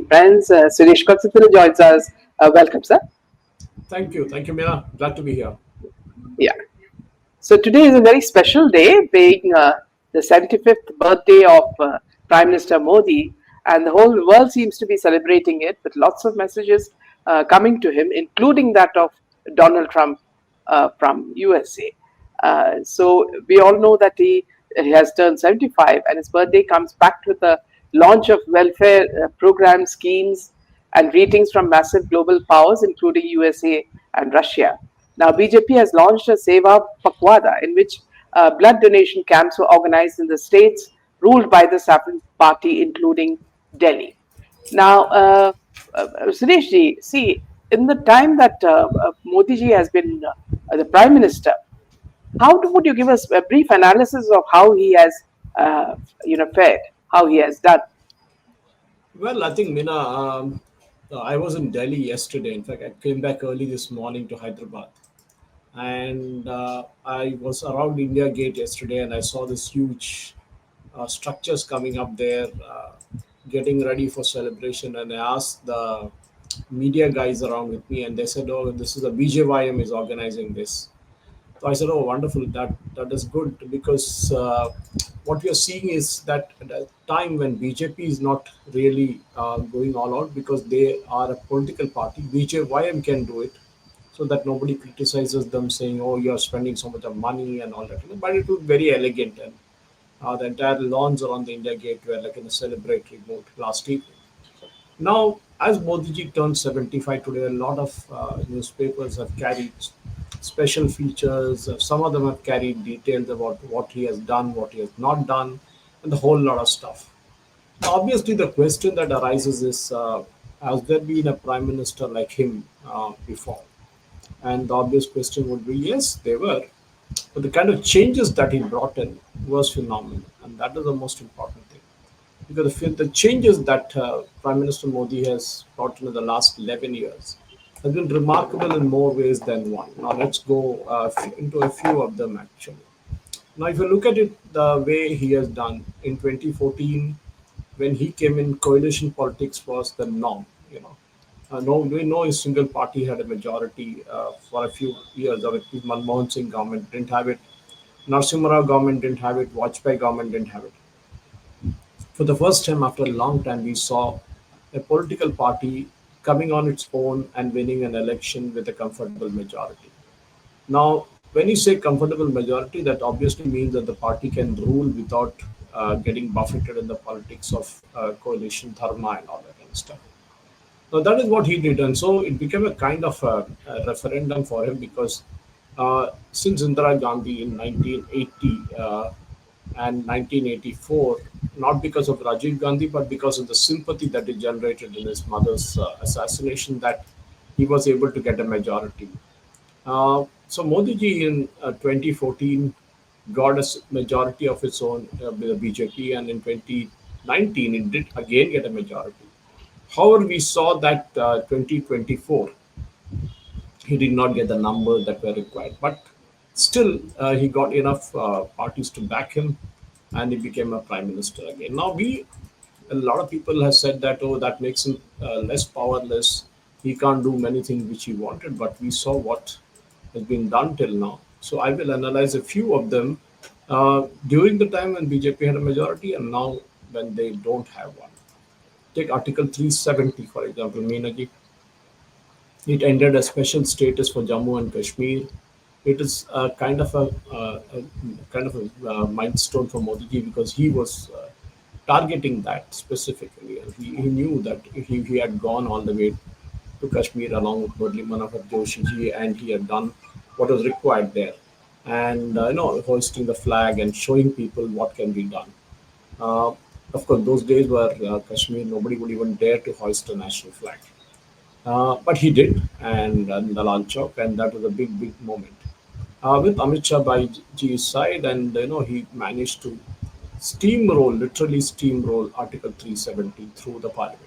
friends. Suresh kochattil joins us. Welcome, sir. Thank you, Meena. Glad to be here. Yeah. So today is a very special day, being the 75th birthday of Prime Minister Modi, and the whole world seems to be celebrating it with lots of messages coming to him, including that of Donald Trump from USA. So we all know that he has turned 75, and his birthday comes back with the launch of welfare program schemes and greetings from massive global powers, including USA and Russia. Now, BJP has launched a Seva Pakwada, in which blood donation camps were organized in the states ruled by the Saffron Party, including Delhi. Now, Suresh ji, see, in the time that Modi ji has been the Prime Minister, would you give us a brief analysis of how he has, fared, how he has done? Well, I think Meena, I was in Delhi yesterday. In fact, I came back early this morning to Hyderabad, and I was around India Gate yesterday, and I saw this huge structures coming up there, getting ready for celebration. And I asked the media guys around with me, and they said, "Oh, this is a BJYM is organizing this." So I said, "Oh, wonderful! That is good because what we are seeing is that at a time when BJP is not really going all out because they are a political party, BJYM can do it, so that nobody criticizes them saying, 'Oh, you are spending so much of money and all that.' But it was very elegant, and the entire lawns around the India Gate were like in a celebratory mood last evening. Now, as Modi ji turned 75 today, a lot of newspapers have carried special features. Some of them have carried details about what he has done, what he has not done, and the whole lot of stuff. Now, obviously, the question that arises is has there been a prime minister like him before? And the obvious question would be yes, there were. But the kind of changes that he brought in was phenomenal. And that is the most important thing because the changes that Prime Minister Modi has brought in the last 11 years has been remarkable in more ways than one. Now let's go into a few of them actually. Now, if you look at it, the way he has done in 2014, when he came in, coalition politics was the norm. No a single party had a majority for a few years. Or at least Manmohan Singh government didn't have it. Narasimha Rao government didn't have it. Vajpayee government didn't have it. For the first time after a long time, we saw a political party coming on its own and winning an election with a comfortable majority. Now, when you say comfortable majority, that obviously means that the party can rule without getting buffeted in the politics of coalition dharma and all that kind of stuff. So that is what he did, and so it became a kind of a referendum for him because since Indira Gandhi in 1980 and 1984, not because of Rajiv Gandhi, but because of the sympathy that he generated in his mother's assassination, that he was able to get a majority. So Modi ji in 2014 got a majority of its own with the BJP, and in 2019 it did again get a majority. However, we saw that 2024 he did not get the numbers that were required, but still he got enough parties to back him, and he became a prime minister again. Now a lot of people have said that that makes him less powerless. He can't do many things which he wanted, but we saw what has been done till now. So I will analyze a few of them during the time when BJP had a majority and now when they don't have one. Take Article 370, for example, Meenaji. It ended a special status for Jammu and Kashmir. It is a kind of a milestone for Modi ji because he was targeting that specifically, and he knew that he had gone all the way to Kashmir along with Murli Manohar Joshi ji, and he had done what was required there, and hoisting the flag and showing people what can be done. Uh, of course, those days were Kashmir, nobody would even dare to hoist a national flag. But he did, and the Lal Chowk, and that was a big, big moment. With Amit Shah by G's side, and he managed to steamroll, literally steamroll Article 370 through the parliament.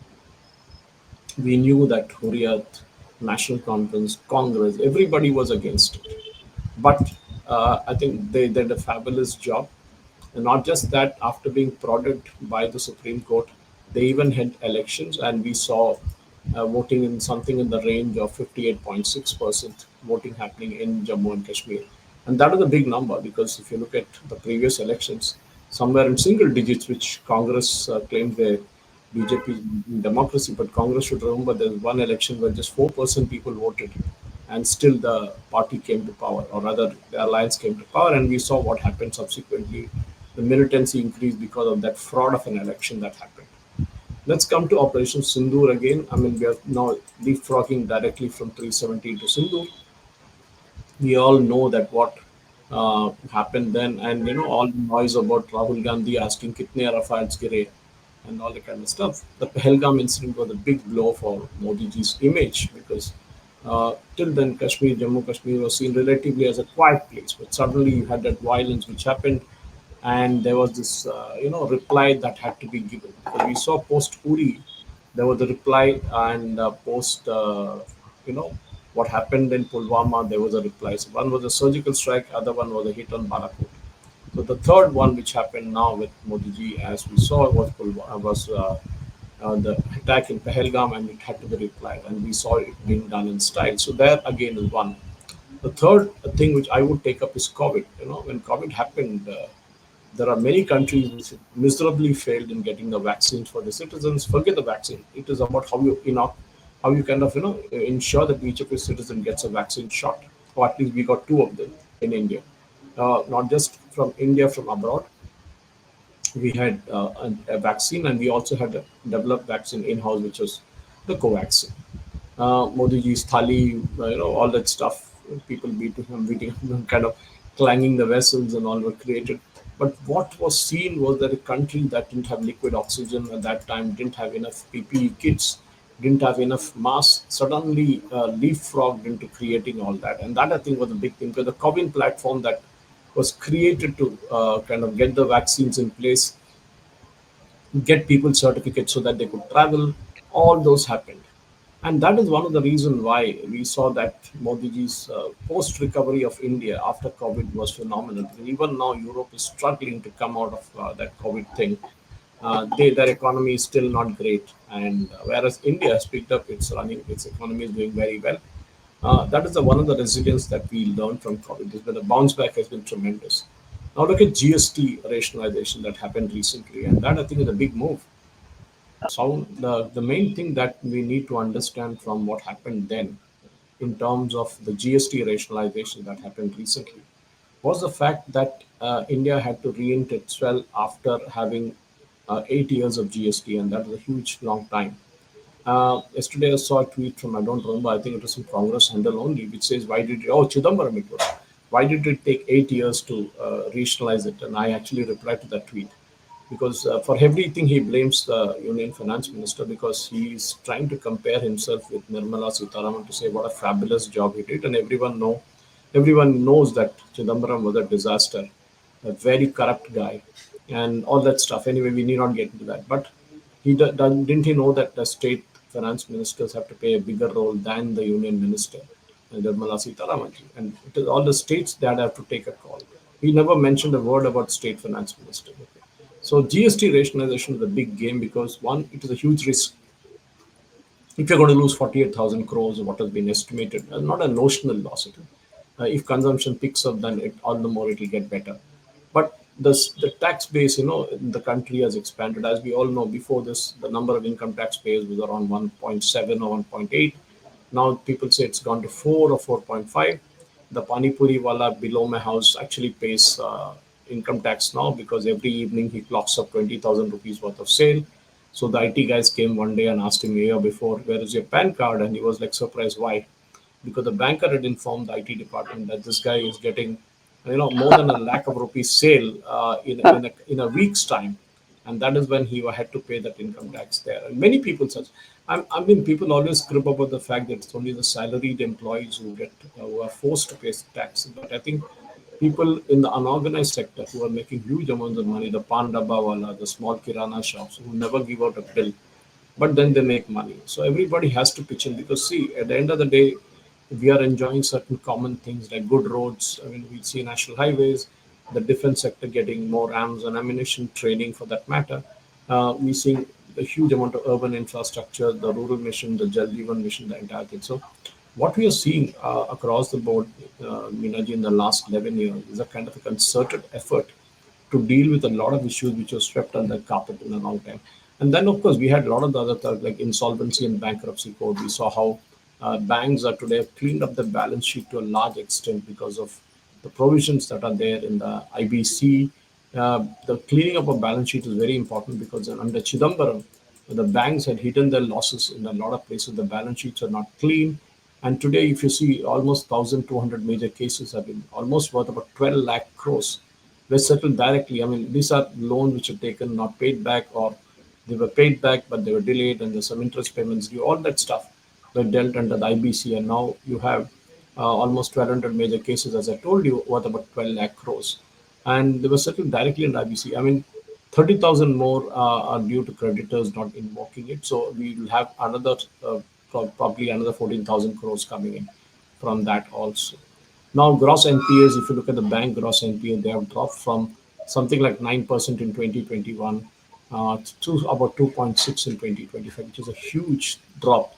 We knew that Hurriyat, National Conference, Congress, everybody was against it. But I think they did a fabulous job. And not just that, after being prodded by the Supreme Court, They even had elections, and we saw voting in something in the range of 58.6% voting happening in Jammu and Kashmir. And that is a big number because if you look at the previous elections, somewhere in single digits, which Congress claimed their BJP democracy, but Congress should remember there was one election where just 4% people voted, and still the party came to power, or rather, the alliance came to power, and we saw what happened subsequently. The militancy increased because of that fraud of an election that happened. Let's come to Operation Sindoor again. I mean, we are now leapfrogging directly from 317 to Sindoor. We all know that what happened then, and all the noise about Rahul Gandhi asking kitne Rafales gire and all that kind of stuff. The Pahalgam incident was a big blow for Modi ji's image because till then Jammu Kashmir was seen relatively as a quiet place, but suddenly you had that violence which happened, and there was this reply that had to be given. So we saw post Uri, there was a reply, and post you know what happened in Pulwama, there was a reply. So one was a surgical strike, other one was a hit on Balakot. So the third one, which happened now with Modi ji, as we saw, was the attack in Pahalgam, and it had to be replied, and we saw it being done in style. So there again is one. The third thing which I would take up is COVID. When COVID happened, there are many countries which miserably failed in getting the vaccines for the citizens. Forget the vaccine; it is about how you kind of ensure that each of your citizen gets a vaccine shot, or at least we got two of them in India, not just from India, from abroad. We had a vaccine, and we also had a developed vaccine in house, which was the Covaxin. Modi ji's thali, all that stuff. People beating him, kind of clanging the vessels and all were created. But what was seen was that a country that didn't have liquid oxygen at that time, didn't have enough PPE kits, didn't have enough masks, suddenly leapfrogged into creating all that. And that I think was a big thing because the COVIN platform that was created to kind of get the vaccines in place, get people certificates so that they could travel. All those happened, and that is one of the reasons why we saw that Modi ji's post recovery of India after COVID was phenomenal. Because even now, Europe is struggling to come out of that COVID thing. Their economy is still not great, and whereas India has picked up its economy is doing very well. That is one of the resilience that we learned from COVID. Is that the bounce back has been tremendous. Now look at GST rationalization that happened recently, and that I think is a big move. So the main thing that we need to understand from what happened then, in terms of the GST rationalization that happened recently, was the fact that India had to reint itself after having 8 years of GST, and that was a huge long time. Yesterday, I saw a tweet from, I don't remember, I think it was some Congress handle only, which says, why did it, oh, Chidambaram it was, why did it take 8 years to rationalize it? And I actually replied to that tweet because for everything he blames the Union Finance Minister because he is trying to compare himself with Nirmala Sitaraman to say what a fabulous job he did. And everyone knows that Chidambaram was a disaster, a very corrupt guy, and all that stuff. Anyway, we need not get into that. But didn't he know that the state finance ministers have to play a bigger role than the union minister, Nirmala Sitaraman, and it is all the states that have to take a call. He never mentioned a word about state finance minister. Okay. So GST rationalization is a big game because one, it is a huge risk. If you're going to lose 48,000 crores, or what has been estimated, not a notional loss. If consumption picks up, then all the more it will get better. But the tax base, in the country has expanded. As we all know, before this, the number of income taxpayers was around 1.7 or 1.8. Now people say it's gone to 4 or 4.5. The Pani Puri wala below my house actually pays income tax now because every evening he clocks up 20,000 rupees worth of sale. So the IT guys came one day and asked him a year before, where is your PAN card? And he was like surprised, why? Because the banker had informed the IT department that this guy is getting, more than a lakh of rupees sale in a week's time, and that is when he had to pay that income tax there. And many people such, I mean, people always crib about the fact that it's only the salaried employees who are forced to pay tax. But I think people in the unorganized sector who are making huge amounts of money, the pan dabba wala, the small kirana shops who never give out a bill, but then they make money. So everybody has to pitch in because see, at the end of the day, we are enjoying certain common things like good roads. I mean, we see national highways, the defense sector getting more arms and ammunition training for that matter. We see the huge amount of urban infrastructure, the rural mission, the Jal Jeevan mission, the entire thing. So, what we are seeing across the board, Minaji, in the last 11 years is a kind of a concerted effort to deal with a lot of issues which were swept under the carpet in a long time. And then, of course, we had a lot of the other stuff like insolvency and bankruptcy code. We saw how banks are today have cleaned up the balance sheet to a large extent because of the provisions that are there in the IBC. The cleaning up of balance sheet is very important because under Chidambaram, the banks had hidden their losses in a lot of places. The balance sheets are not clean. And today, if you see, almost 1,200 major cases have been almost worth about 12 lakh crores were settled directly. I mean, these are loans which are taken, not paid back, or they were paid back, but they were delayed, and there's some interest payments due. All that stuff were dealt under the IBC, and now you have almost 1,200 major cases, as I told you, worth about 12 lakh crores. And they were settled directly in IBC. I mean, 30,000 more are due to creditors not invoking it. So we will have another, probably another 14,000 crores coming in from that also. Now, gross NPAs, if you look at the bank gross NPA, they have dropped from something like 9% in 2021 to about 2.6 in 2025, which is a huge drop.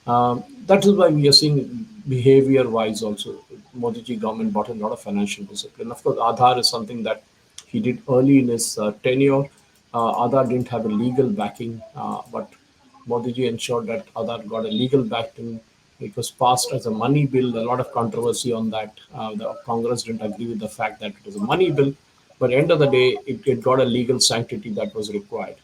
That is why we are seeing behavior-wise also. Modi ji government brought in a lot of financial discipline. Of course, Aadhaar is something that he did early in his tenure. Aadhaar didn't have a legal backing, but Modi ji ensured that Aadhaar got a legal backing. It was passed as a money bill. A lot of controversy on that. The Congress didn't agree with the fact that it was a money bill, but end of the day, it got a legal sanctity that was required.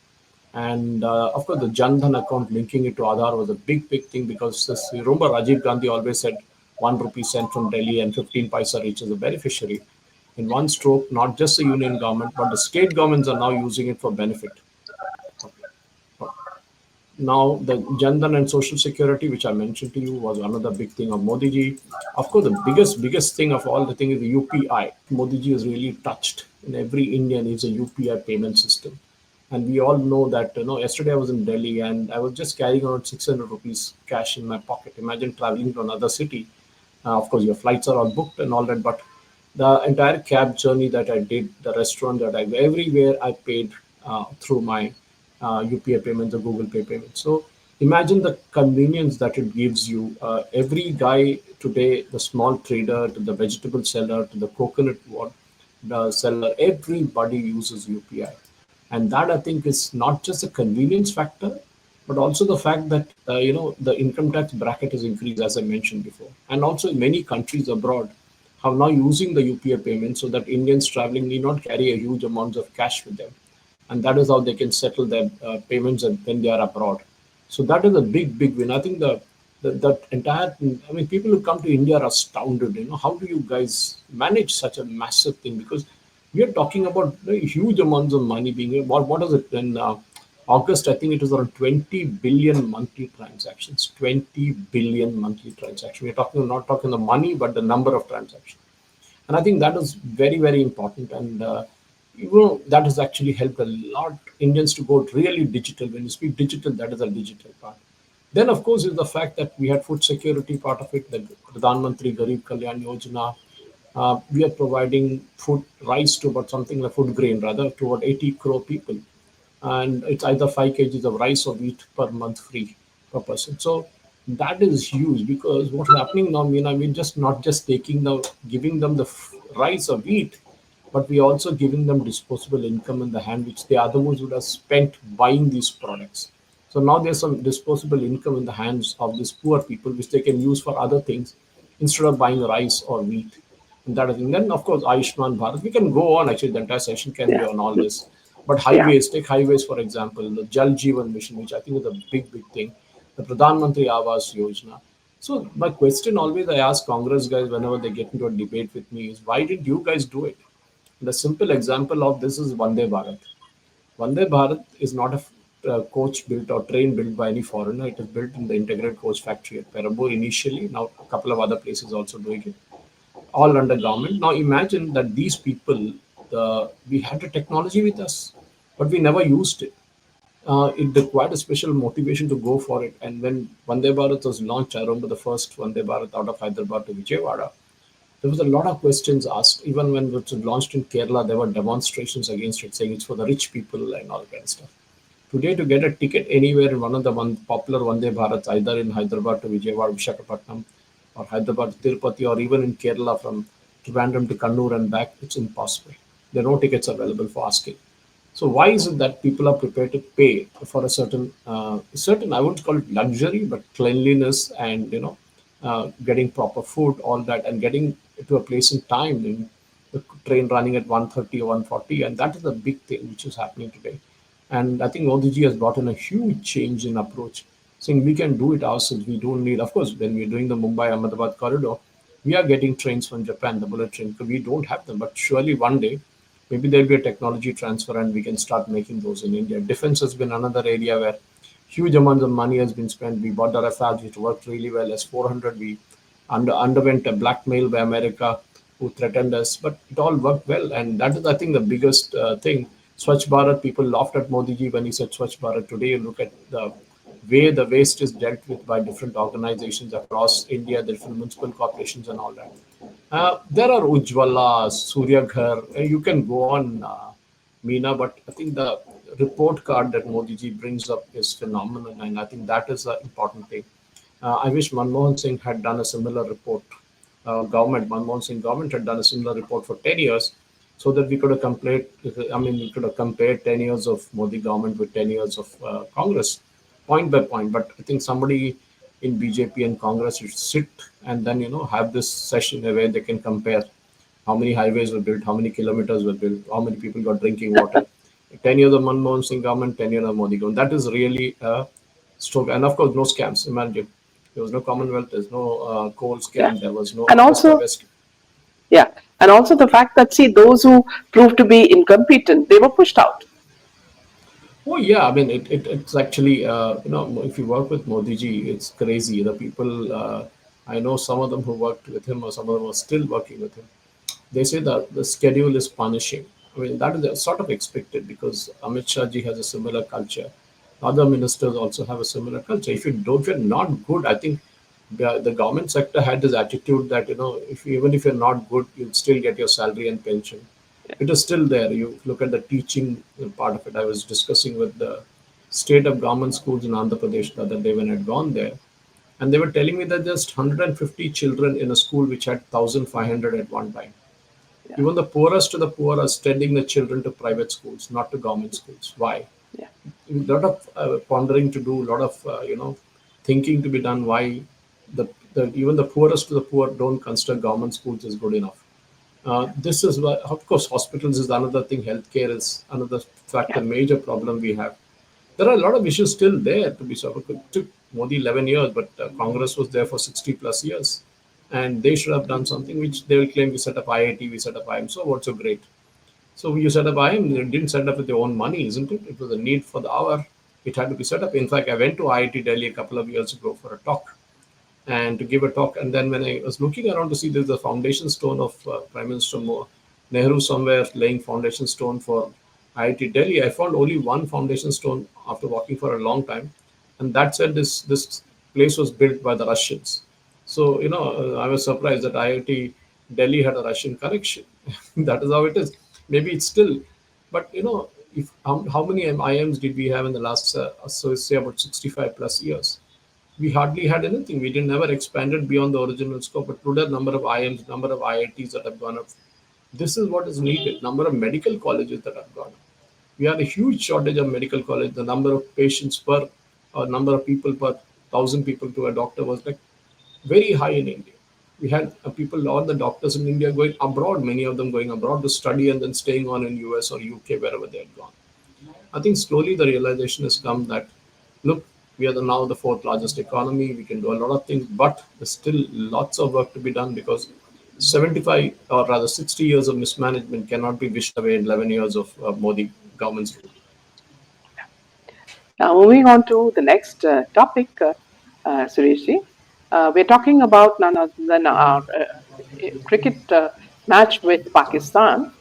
And of course, the Jan Dhan account linking it to Aadhaar was a big, big thing because this, you remember Rajiv Gandhi always said 1 rupee sent from Delhi and 15 paisa reaches the beneficiary. In one stroke, not just the union government, but the state governments are now using it for benefit. Now, the Jan and Social Security, which I mentioned to you, was another big thing of Modi ji. Of course, the biggest thing of all the thing is the UPI. Modi ji is really touched, and every Indian needs a UPI payment system. And we all know that, yesterday I was in Delhi and I was just carrying around 600 rupees cash in my pocket. Imagine traveling to another city. Of course, your flights are all booked and all that, but the entire cab journey that I did, the restaurant that I, everywhere I paid through my UPI payments or Google Pay payments. So imagine the convenience that it gives you. Every guy today, the small trader to the vegetable seller to the coconut the seller, everybody uses UPI. And that I think is not just a convenience factor, but also the fact that the income tax bracket has increased, as I mentioned before, and also many countries abroad have now using the UPI payment so that Indians traveling need not carry a huge amounts of cash with them, and that is how they can settle their payments when they are abroad. So that is a big win. I think the entire, I mean, people who come to India are astounded. How do you guys manage such a massive thing? Because we are talking about huge amounts of money being, what is it in August? I think it was around 20 billion monthly transactions. 20 billion monthly transactions. We're talking, not talking the money, but the number of transactions. And I think that is very important. And that has actually helped a lot Indians to go really digital. When you speak digital, that is a digital part. Then, of course, is the fact that we had food security part of it, the Pradhan Mantri Garib Kalyan Yojana. We are providing food rice to about something like food grain rather to about 80 crore people, and it's either 5 kgs of rice or wheat per month free per person. So that is huge because what's happening now, we're just not just taking the giving them the rice or wheat, but we also giving them disposable income in the hand, which they otherwise would have spent buying these products. So now there's some disposable income in the hands of these poor people, which they can use for other things instead of buying rice or wheat. And that is, and then of course, Ayushman Bharat. We can go on. Actually, the entire session can be Yeah, on all this. But yeah. highways, take highways for example, the Jal Jeevan mission, which I think is a big thing. The Pradhan Mantri Awas Yojana. So my question always I ask Congress guys whenever they get into a debate with me is, why did you guys do it? The simple example of this is Vande Bharat. Vande Bharat is not a coach built or train built by any foreigner. It is built in the integrated coach factory at Perambur initially. Now a couple of other places also doing it, all under government. Now imagine that these people, we had the technology with us, but we never used it. It required a special motivation to go for it. And when Vande Bharat was launched, I remember the first Vande Bharat out of Hyderabad to Vijayawada, there was a lot of questions asked. Even when it was launched in Kerala, there were demonstrations against it, saying it's for the rich people and all that kind of stuff. Today, to get a ticket anywhere in one of the popular Vande Bharats, either in Hyderabad to Vijayawada, Visakhapatnam, or Hyderabad to Tirupati, or even in Kerala from Trivandrum to Kannur and back, it's impossible. There are no tickets available for asking. So why is it that people are prepared to pay for a certain, I wouldn't call it luxury, but cleanliness and getting proper food, all that, and getting to a place in time in the train running at 1:30 or 1:40, and that is the big thing which is happening today. And I think Modi ji has brought in a huge change in approach, saying we can do it ourselves. We don't need, of course, when we're doing the Mumbai Ahmedabad corridor, we are getting trains from Japan, the bullet train, because we don't have them. But surely one day, maybe there'll be a technology transfer and we can start making those in India. Defense has been another area where huge amounts of money has been spent. We bought the Rafales, which worked really well. S-400, we underwent a blackmail by America, who threatened us, but it all worked well. And that is, I think, the biggest thing. Swachh Bharat, people laughed at Modi ji when he said Swachh Bharat. Today, you look at the way the waste is dealt with by different organizations across India, different municipal corporations, and all that. There are Ujjwala, Surya Ghar. You can go on, Meena, but I think the report card that Modi ji brings up is phenomenal, and I think that is the important thing. I wish Manmohan Singh had done a similar report. Manmohan Singh government had done a similar report for 10 years, so that we could have compared. I mean, we could have compared 10 years of Modi government with 10 years of Congress, point by point. But I think somebody in BJP and Congress should sit and then have this session where they can compare how many highways were built, how many kilometers were built, how many people got drinking water. 10 years of Manmohan Singh government, 10 years of Modi government. That is really a stroke. And of course, no scams. Imagine. There was no Commonwealth, there's no coal Yeah. scam, there was no And Augusta also, West. yeah, and also the fact that, see, those who proved to be incompetent, they were pushed out. Oh yeah, I mean it's actually if you work with Modi ji, it's crazy. The people I know some of them who worked with him or some of them are still working with him. They say that the schedule is punishing. I mean that is sort of expected because Amit Shah ji has a similar culture. Other ministers also have a similar culture. If you're not good, I think the government sector had this attitude that if even if you're not good, you'll still get your salary and pension. It is still there. You look at the teaching part of it. I was discussing with the state of government schools in Andhra Pradesh the other day when I'd gone there, and they were telling me that just 150 children in a school which had 1,500 at one time. Yeah, Even the poorest of the poor are sending the children to private schools, not to government schools. Why? yeah, A lot of pondering to do, a lot of thinking to be done. Why the even the poorest of the poor don't consider government schools as good enough. This is why, of course, hospitals is another thing. Healthcare is another factor, yeah, major problem we have. There are a lot of issues still there to be solved. It took Modi 11 years, but Congress was there for 60 plus years. And they should have done something which they will claim we set up IIT, we set up IIM. So what's so great? So you set up IIM, you didn't set up with your own money, isn't it? It was a need for the hour. It had to be set up. In fact, I went to IIT Delhi a couple of years ago for a talk and to give a talk. And then when I was looking around to see there's a foundation stone of Prime Minister Nehru somewhere laying foundation stone for IIT Delhi, I found only one foundation stone after walking for a long time, and that said this place was built by the Russians. So I was surprised that IIT Delhi had a Russian connection. That is how it is. Maybe it's still, but if how many IIMs did we have in the last so say about 65 plus years? We hardly had anything. We didn't never expanded beyond the original scope. But today, number of IIMs, number of IITs that have gone up. This is what is needed. Number of medical colleges that have gone up. We had a huge shortage of medical college. The number of patients per number of people per thousand people to a doctor was like very high in India. We had people, all the doctors in India going abroad, many of them going abroad to study and then staying on in US or UK, wherever they had gone. I think slowly the realization has come that look, we are now the fourth largest economy. We can do a lot of things, but there's still lots of work to be done because 75 or rather 60 years of mismanagement cannot be wished away in 11 years of Modi government's rule. Now, moving on to the next topic, Sureshji, we're talking about none other than our cricket match with Pakistan.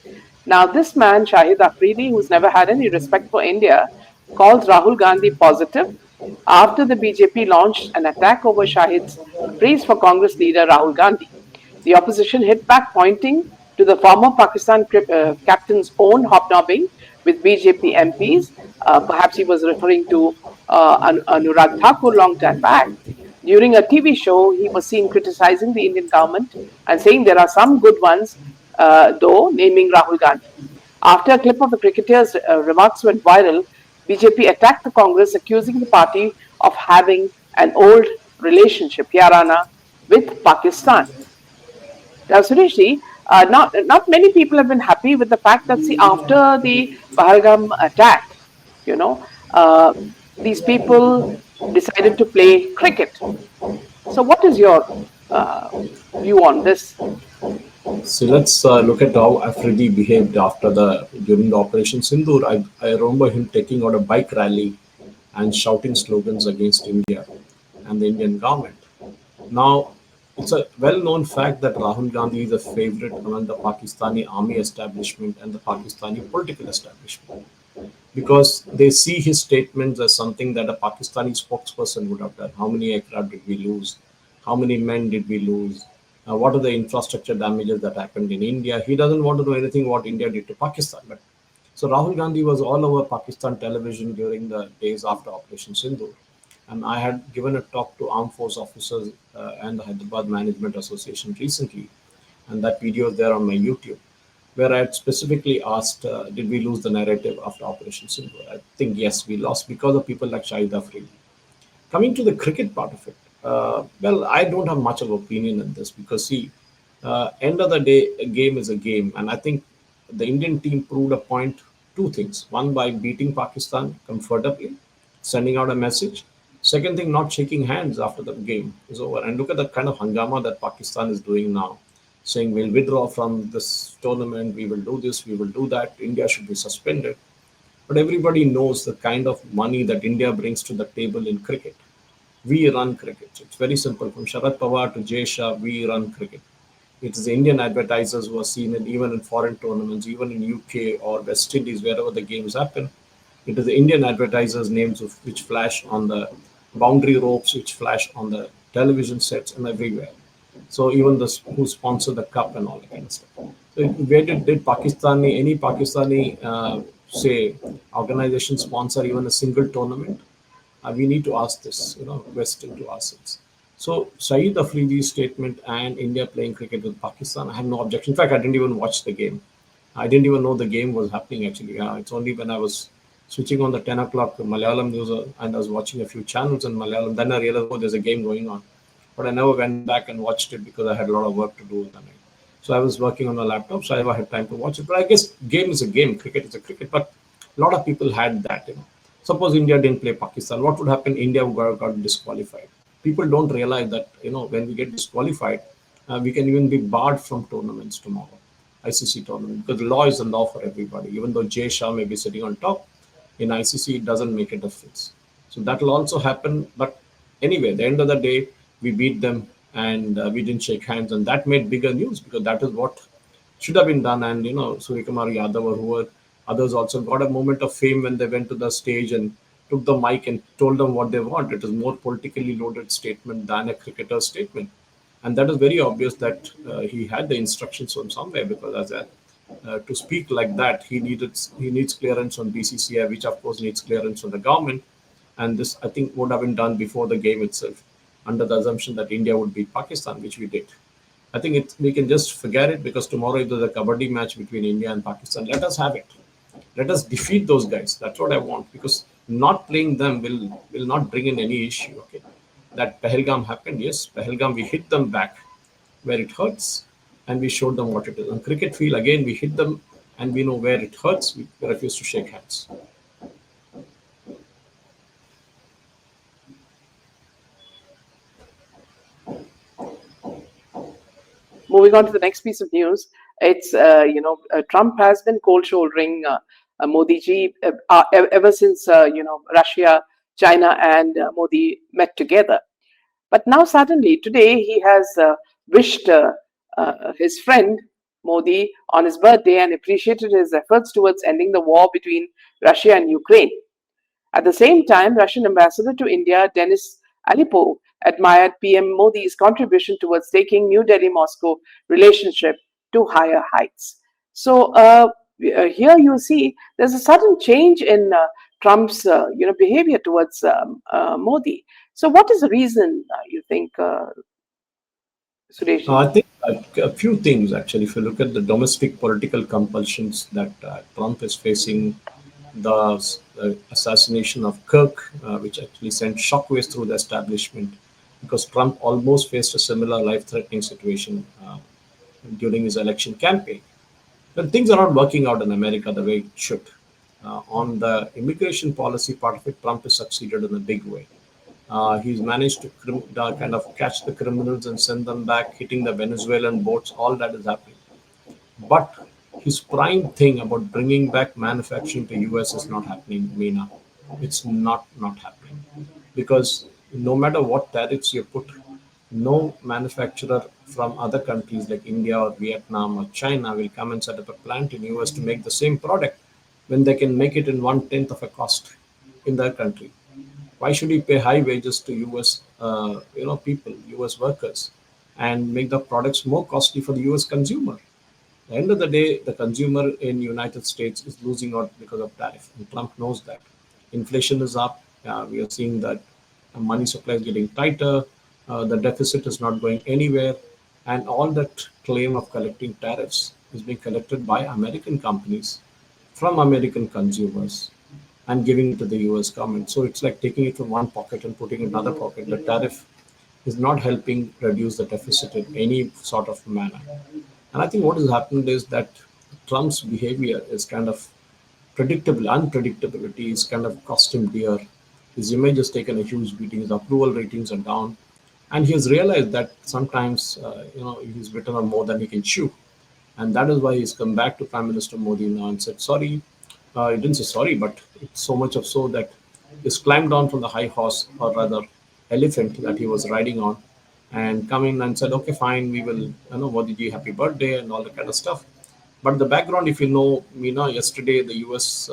Now, this man, Shahid Afridi, who's never had any respect for India, calls Rahul Gandhi positive after the BJP launched an attack over Shahid's praise for Congress leader Rahul Gandhi. The opposition hit back, pointing to the former Pakistan captain's own hobnobbing with BJP MPs. Perhaps he was referring to Anurag Thakur long time back. During a TV show, he was seen criticizing the Indian government and saying there are some good ones, though, naming Rahul Gandhi. After a clip of the cricketer's remarks went viral, BJP attacked the Congress, accusing the party of having an old relationship, Yarana, with Pakistan. Now, Suresh, not many people have been happy with the fact that, see, after the Pahalgam attack, you know, uh, these people decided to play cricket. So, what is your uh, view on this? So let's look at how Afridi behaved after the during the Operation Sindoor. I remember him taking out a bike rally and shouting slogans against India and the Indian government. Now, it's a well-known fact that Rahul Gandhi is a favorite among the Pakistani army establishment and the Pakistani political establishment because they see his statements as something that a Pakistani spokesperson would have done. How many aircraft did we lose? How many men did we lose? What are the infrastructure damages that happened in India? He doesn't want to know anything what India did to Pakistan. But so Rahul Gandhi was all over Pakistan television during the days after Operation Sindhu. And I had given a talk to armed force officers and the Hyderabad Management Association recently, and that video is there on my YouTube, where I had specifically asked, did we lose the narrative after Operation Sindhu? I think yes, we lost because of people like Shahid Afridi. Coming to the cricket part of it, well, I don't have much of opinion in this because see, end of the day, a game is a game, and I think the Indian team proved a point. Two things: one, by beating Pakistan comfortably, sending out a message. Second thing, not shaking hands after the game is over. And look at the kind of hangama that Pakistan is doing now, saying we'll withdraw from this tournament, we will do this, we will do that. India should be suspended. But everybody knows the kind of money that India brings to the table in cricket. We run cricket. It's very simple. From Sharad Pawar to Jay Shah, we run cricket. It is the Indian advertisers who are seen in, even in foreign tournaments, even in UK or West Indies, wherever the games happen. It is the Indian advertisers' names which flash on the boundary ropes, which flash on the television sets and everywhere. So even the who sponsor the cup and all that kind of stuff. So where did Pakistani any Pakistani say organization sponsor even a single tournament? We need to ask this, question to ourselves. So Saeed Afridi's statement and India playing cricket with Pakistan, I have no objection. In fact, I didn't even watch the game. I didn't even know the game was happening actually. It's only when I was switching on the 10 o'clock Malayalam news and I was watching a few channels in Malayalam, then I realized, oh, there's a game going on. But I never went back and watched it because I had a lot of work to do in the night. So I was working on my laptop, so I never had time to watch it. But I guess game is a game, cricket is a cricket.. But a lot of people had that. Suppose India didn't play Pakistan, what would happen? India got disqualified. People don't realize that when we get disqualified, we can even be barred from tournaments tomorrow, ICC tournament, because the law is the law for everybody. Even though Jay Shah may be sitting on top, in ICC it doesn't make a difference. So that will also happen. But anyway, at the end of the day, we beat them and we didn't shake hands, and that made bigger news because that is what should have been done. And Suryakumar Yadav or whoever others also got a moment of fame when they went to the stage and took the mic and told them what they want. It is more politically loaded statement than a cricketer's statement, and that is very obvious that he had the instructions from somewhere because to speak like that, he needs clearance from BCCI, which of course needs clearance from the government, and this I think would have been done before the game itself, under the assumption that India would beat Pakistan, which we did. I think we can just forget it because tomorrow if there's a kabaddi match between India and Pakistan, let us have it. Let us defeat those guys. That's what I want because not playing them will not bring in any issue. Okay, that Pahalgam happened. Yes, Pahalgam we hit them back where it hurts, and we showed them what it is. On cricket field again, we hit them, and we know where it hurts. We refuse to shake hands. Moving on to the next piece of news, it's Trump has been cold shouldering Modi ji ever since Russia, China, and Modi met together. But now suddenly today he has wished his friend Modi on his birthday and appreciated his efforts towards ending the war between Russia and Ukraine. At the same time, Russian ambassador to India, Denis Alipo, admired PM Modi's contribution towards taking New Delhi-Moscow relationship to higher heights. So, Here you see there's a sudden change in Trump's behavior towards Modi. So, what is the reason you think, Suresh? I think a few things actually. If you look at the domestic political compulsions that Trump is facing, the assassination of Kirk, which actually sent shockwaves through the establishment, because Trump almost faced a similar life-threatening situation during his election campaign. But things are not working out in America the way it should. On the immigration policy part of it, Trump has succeeded in a big way. He's managed to kind of catch the criminals and send them back, hitting the Venezuelan boats. All that is happening. But his prime thing about bringing back manufacturing to US is not happening, Meena. It's not happening because no matter what tariffs you put, no manufacturer from other countries like India or Vietnam or China will come and set up a plant in US to make the same product when they can make it in one tenth of a cost in their country. Why should he pay high wages to US people, US workers, and make the products more costly for the US consumer? The end of the day, the consumer in United States is losing out because of tariff, and Trump knows that. Inflation is up. We are seeing that money supply is getting tighter. The deficit is not going anywhere, and all that claim of collecting tariffs is being collected by American companies from American consumers and giving it to the US government. So it's like taking it from one pocket and putting it in another pocket. The tariff is not helping reduce the deficit in any sort of manner. And I think what has happened is that Trump's behavior is kind of predictable. Unpredictability is kind of cost him dear. His image has taken a huge beating. His approval ratings are down, and he has realized that sometimes he's bitten on more than he can chew, and that is why he's come back to Prime Minister Modi now and said sorry. He didn't say sorry, but it's so much of so that he's climbed down from the high horse, or rather elephant that he was riding on, and come in and said, okay, fine, we will, Modi ji, happy birthday and all that kind of stuff. But the background, if you know, Meena, yesterday the US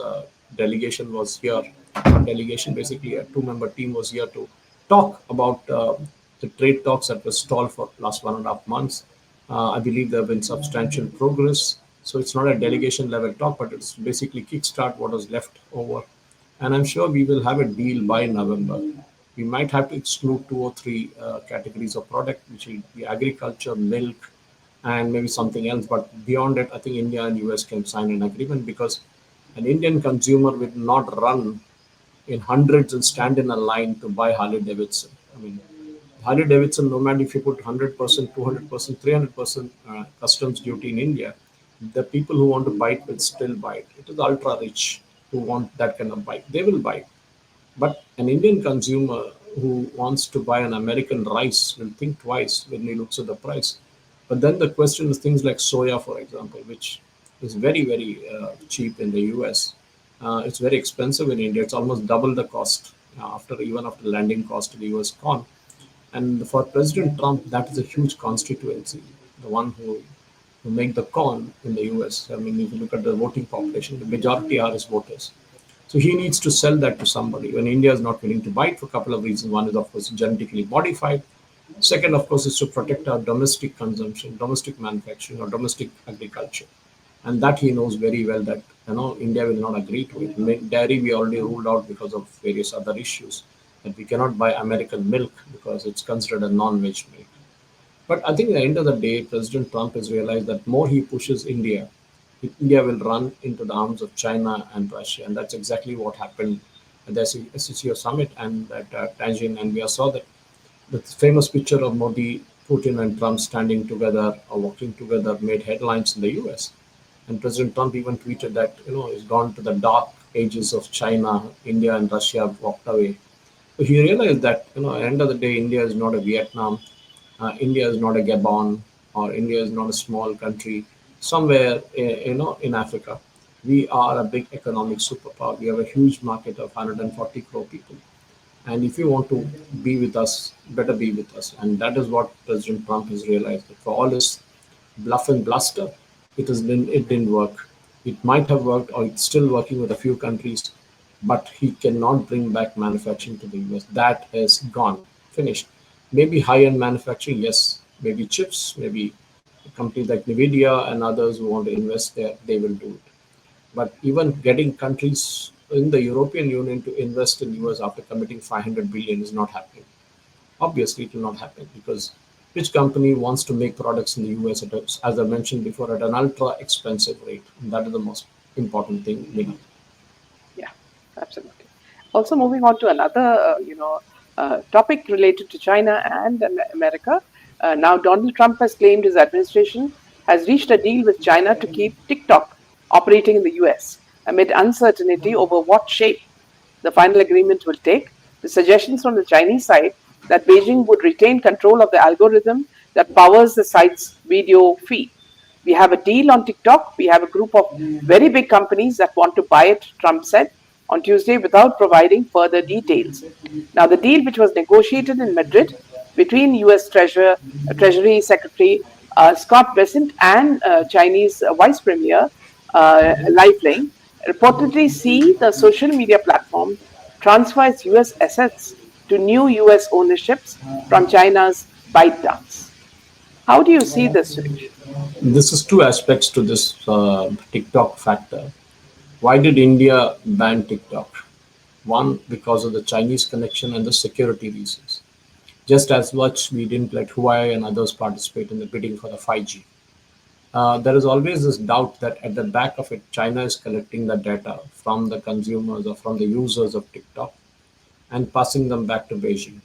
delegation was here. Not delegation, basically a two-member team was here to talk about the trade talks that were stalled for last 1.5 months. I believe there have been substantial progress. So it's not a delegation level talk, but it's basically kickstart what was left over. And I'm sure we will have a deal by November. We might have to exclude two or three categories of product, which will be agriculture, milk, and maybe something else. But beyond it, I think India and US can sign an agreement because an Indian consumer will not run in hundreds and stand in a line to buy Harley Davidson. I mean, Harley Davidson, no matter if you put 100%, 200%, 300% customs duty in India, the people who want to buy it will still buy it. It is ultra rich who want that kind of bike. They will buy it. But an Indian consumer who wants to buy an American rice will think twice when he looks at the price. But then the question is things like soya, for example, which is very, very cheap in the US. It's very expensive in India. It's almost double the cost after landing cost of the US corn. And for President Trump, that is a huge constituency. The one who make the corn in the US. I mean, if you look at the voting population, the majority are his voters. So he needs to sell that to somebody. When India is not willing to buy it for a couple of reasons. One is, of course, genetically modified. Second, of course, is to protect our domestic consumption, domestic manufacturing, or domestic agriculture. And that he knows very well that India will not agree to it. Dairy we already ruled out because of various other issues. That we cannot buy American milk because it's considered a non-veg milk. But I think at the end of the day, President Trump has realized that more he pushes India, India will run into the arms of China and Russia. And that's exactly what happened at the SCO summit and at Tangent. And we saw that the famous picture of Modi, Putin, and Trump standing together or walking together made headlines in the US. And President Trump even tweeted that, he's gone to the dark ages of China, India, and Russia have walked away. So he realized that, at the end of the day, India is not a Vietnam, India is not a Gabon, or India is not a small country somewhere, in Africa. We are a big economic superpower. We have a huge market of 140 crore people. And if you want to be with us, better be with us. And that is what President Trump has realized. That for all his bluff and bluster, it didn't work. It might have worked, or it's still working with a few countries, but he cannot bring back manufacturing to the US. That is gone, finished. Maybe high-end manufacturing, yes. Maybe chips, maybe companies like Nvidia and others who want to invest there, they will do it. But even getting countries in the European Union to invest in US after committing 500 billion is not happening. Obviously, it will not happen because which company wants to make products in the US as I mentioned before, at an ultra expensive rate? And that is the most important thing, Mina. Yeah, absolutely. Also, moving on to another, topic related to China and America. Now, Donald Trump has claimed his administration has reached a deal with China to keep TikTok operating in the US amid uncertainty over what shape the final agreement will take. The suggestions from the Chinese side that Beijing would retain control of the algorithm that powers the site's video feed. We have a deal on TikTok. We have a group of very big companies that want to buy it, Trump said on Tuesday without providing further details. Now, the deal, which was negotiated in Madrid between US Treasury Secretary Scott Bessent and Chinese Vice Premier Lifeline, reportedly see the social media platform transfer its US assets to new US ownerships from China's ByteDance. How do you see this, Suresh? This is two aspects to this TikTok factor. Why did India ban TikTok? One, because of the Chinese connection and the security reasons. Just as much we didn't let Huawei and others participate in the bidding for the 5G. There is always this doubt that at the back of it, China is collecting the data from the consumers or from the users of TikTok and passing them back to Beijing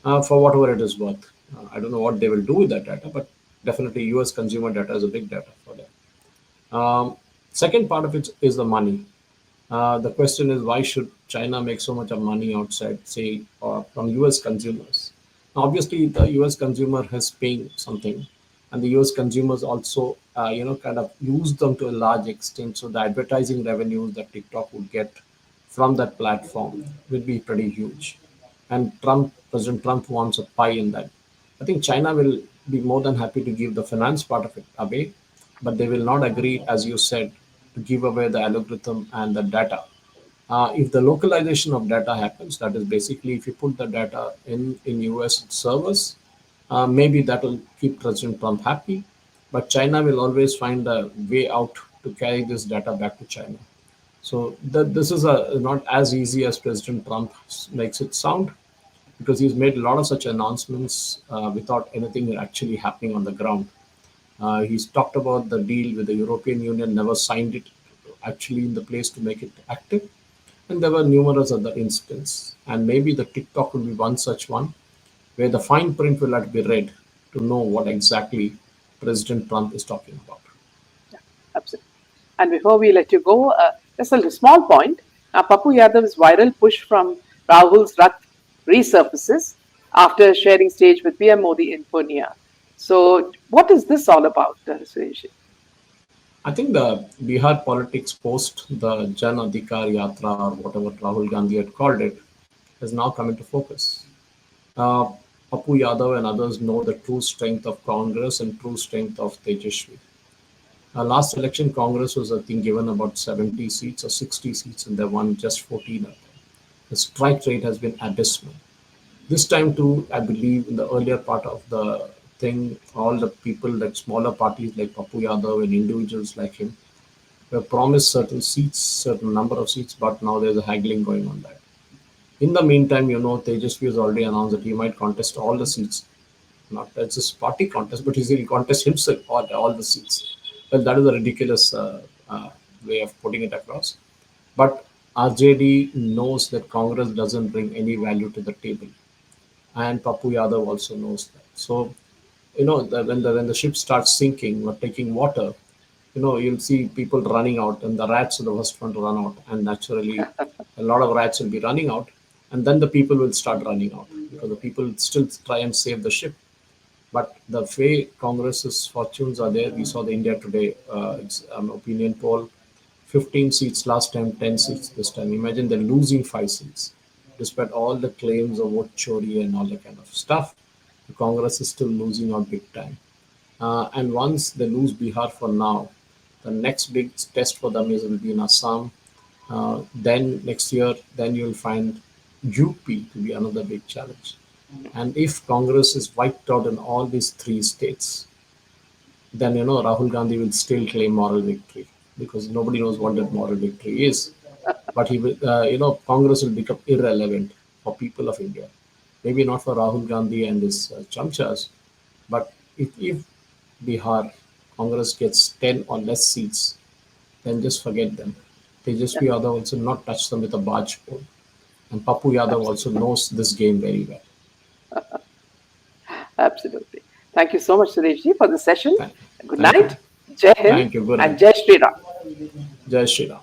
for whatever it is worth. I don't know what they will do with that data, but definitely US consumer data is a big data for them. Second part of it is the money. The question is, why should China make so much of money outside, say, from US consumers? Now, obviously, the US consumer has paying something, and the US consumers also, kind of use them to a large extent. So the advertising revenues that TikTok would get from that platform will be pretty huge. And President Trump wants a pie in that. I think China will be more than happy to give the finance part of it away, but they will not agree, as you said, to give away the algorithm and the data. If the localization of data happens, that is basically if you put the data in US servers, maybe that will keep President Trump happy. But China will always find a way out to carry this data back to China. So this is not as easy as President Trump makes it sound, because he's made a lot of such announcements without anything actually happening on the ground. He's talked about the deal with the European Union, never signed it actually in the place to make it active. And there were numerous other incidents. And maybe the TikTok will be one such one where the fine print will have to be read to know what exactly President Trump is talking about. Yeah, absolutely. And before we let you go, just a small point. Now, Papu Yadav's viral push from Rahul's Rath resurfaces after sharing stage with PM Modi in Purnia. So, what is this all about, Suresh? I think the Bihar politics post the Jan Adhikar Yatra or whatever Rahul Gandhi had called it has now come into focus. Uh, Papu Yadav and others know the true strength of Congress and true strength of Tejashwi. Last election, Congress was, I think, given about 70 seats or 60 seats, and they won just 14 of them. The strike rate has been abysmal. This time, too, I believe in the earlier part of the thing, all the people like smaller parties like Papu Yadav and individuals like him were promised certain seats, certain number of seats, but now there's a haggling going on that. In the meantime, Tejasvi has already announced that he might contest all the seats. Not as just party contest, but he'll contest himself all the seats. Well, that is a ridiculous way of putting it across. But RJD knows that Congress doesn't bring any value to the table, and Papu Yadav also knows that. So, when the ship starts sinking or taking water, you'll see people running out, and the rats are the first one to run out, and naturally, a lot of rats will be running out, and then the people will start running out because the people still try and save the ship. But the way Congress's fortunes are there, we saw the India Today it's opinion poll, 15 seats last time, 10 seats this time. Imagine they're losing 5 seats, despite all the claims of vote chori and all that kind of stuff. The Congress is still losing out big time. And once they lose Bihar for now, the next big test for them is will be in Assam. Then next year, then you'll find UP to be another big challenge. And if Congress is wiped out in all these three states, then Rahul Gandhi will still claim moral victory. because nobody knows what that moral victory is. But he will, Congress will become irrelevant for people of India. Maybe not for Rahul Gandhi and his chamchas, but if Bihar Congress gets 10 or less seats, then just forget them. Yeah, Tejasvi Yadav also not touch them with a barge pole. And Papu Yadav also absolutely. knows this game very well. Absolutely. Thank you so much, Sureshji, for the session. Thank, Good thank you. night, Jai Hind, Thank you. Good and night. Jai Shri Ram. Jai Shri Ram.